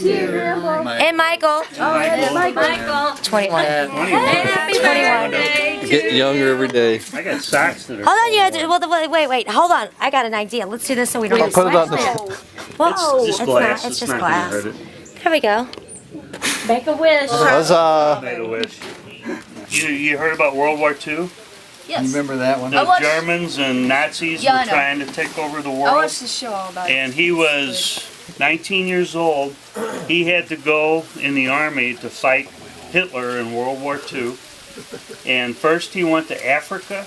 And Michael. Michael. 21. Happy 21. birthday. Getting younger every day. I got socks that are. Hold on, you had to, well, wait, hold on. I got an idea. Let's do this so we don't I'll put it on the. Whoa, It's just glass. Not, it's just not glass. gonna hurt it. There we go. Make a wish. Huzzah! Made a wish. You heard about World War II? Yes. Remember that one? The watched- Germans and Nazis Yeah, I were know. trying to take over the I world. watched the show all about it. And he was 19 years old. He had to go in the army to fight Hitler in World War II. And first he went to Africa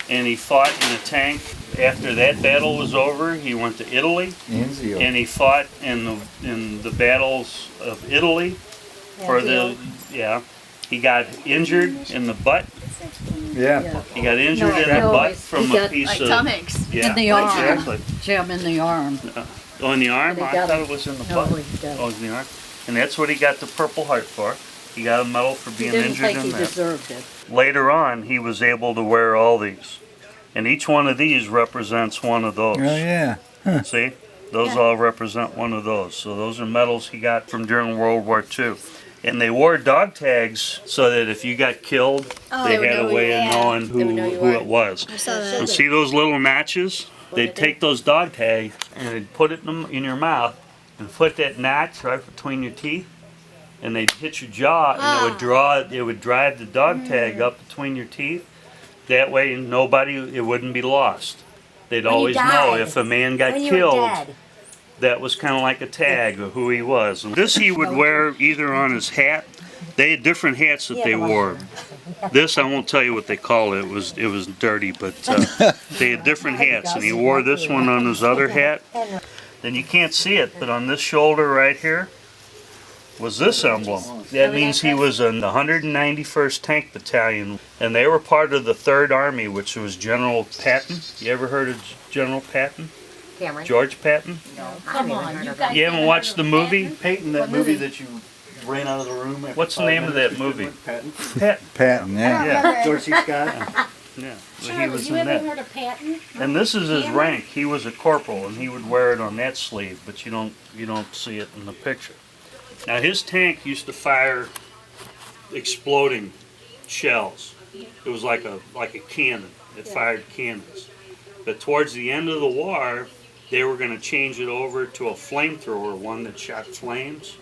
and he fought in a tank. After that battle was over, he went to Italy Enzio. and he fought in the battles of Italy for the He got injured in the butt. Yeah. He got injured in the butt from a piece Like of Tom Hanks. yeah, the arm. exactly. Jim in the arm. Oh, in the arm? They I got thought him. it was in the No, butt. he didn't. Oh, it was in the arm. And that's what he got the Purple Heart for. He got a medal for He being didn't injured think in he that. deserved it. Later on, he was able to wear all these. And each one of these represents one of those. Oh, yeah. See? Those all represent one of those. So those are medals he got from during World War II. And they wore dog tags so that if you got killed, they would had know a who way you of were. knowing They would know you who were. it was. I saw that. And see those little matches? They'd take those dog tags and they'd put it in your mouth and put that notch right between your teeth, and they'd hit your jaw and it would drive the dog tag up between your teeth. That way it wouldn't be lost. They'd When you always know died. if a man got When you were killed. dead. That was kind of like a tag of who he was. And this he would wear either on his hat. They had different hats that they wore. This I won't tell you what they called it. It was dirty, but they had different hats, and he wore this one on his other hat. Then you can't see it, but on this shoulder right here was this emblem. That means he was in the 191st Tank Battalion, and they were part of the 3rd Army, which was General Patton. You ever heard of General Patton? Cameron. George Patton? Come on, you guys. You haven't watched the movie? Peyton, that movie that you ran out of the room. After What's the 5 name of minutes that movie? with Patton. Patton. Patton, yeah. Yeah, George C. Scott. yeah. Well, he was in that. And this is his rank. He was a corporal, and he would wear it on that sleeve, but you don't see it in the picture. Now his tank used to fire exploding shells. It was like a cannon. It fired cannons. But towards the end of the war, they were going to change it over to a flamethrower, one that shot flames.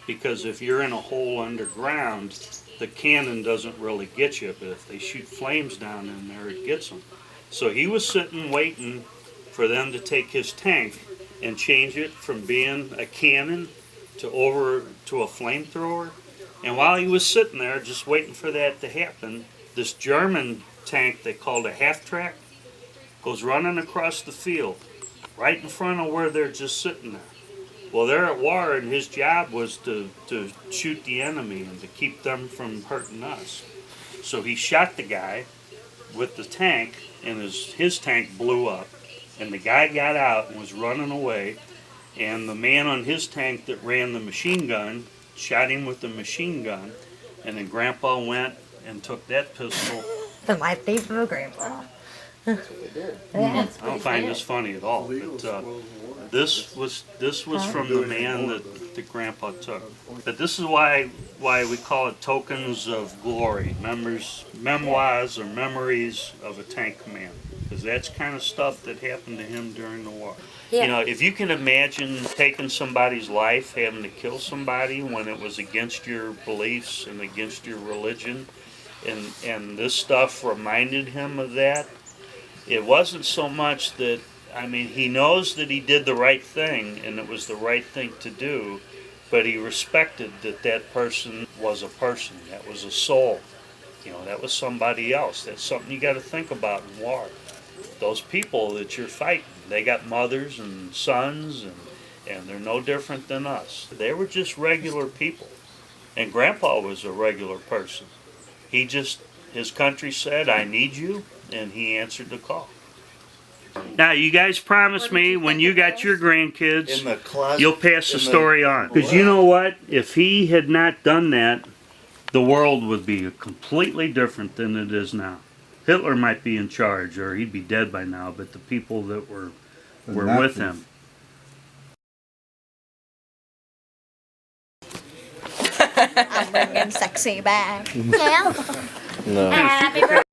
Because if you're in a hole underground, the cannon doesn't really get you, but if they shoot flames down in there, it gets them. So he was sitting waiting for them to take his tank and change it from being a cannon over to a flamethrower. And while he was sitting there just waiting for that to happen, this German tank they called a half-track goes running across the field right in front of where they're just sitting there. Well, they're at war, and his job was to shoot the enemy and to keep them from hurting us. So he shot the guy with the tank, and his tank blew up. And the guy got out and was running away. And the man on his tank that ran the machine gun shot him with the machine gun. And then Grandpa went and took that pistol. My favorite grandpa. I don't find this funny at all. But this was from the man that Grandpa took. But this is why we call it tokens of glory, memoirs or memories of a tank man, because that's kind of stuff that happened to him during the war. Yeah. You know, if you can imagine taking somebody's life, having to kill somebody when it was against your beliefs and against your religion, and this stuff reminded him of that. It wasn't so much that, I mean, he knows that he did the right thing and it was the right thing to do, but he respected that that person was a person, that was a soul. You know, that was somebody else. That's something you got to think about in war. Those people that you're fighting, they got mothers and sons, and they're no different than us. They were just regular people. And Grandpa was a regular person. His country said, I need you, and he answered the call. Now, you guys promise me when you got your grandkids, In the closet. you'll pass the story on. Because you know what? If he had not done that, the world would be completely different than it is now. Hitler might be in charge, or he'd be dead by now, but the people that were with him I'm bringing sexy back. No. Happy birthday.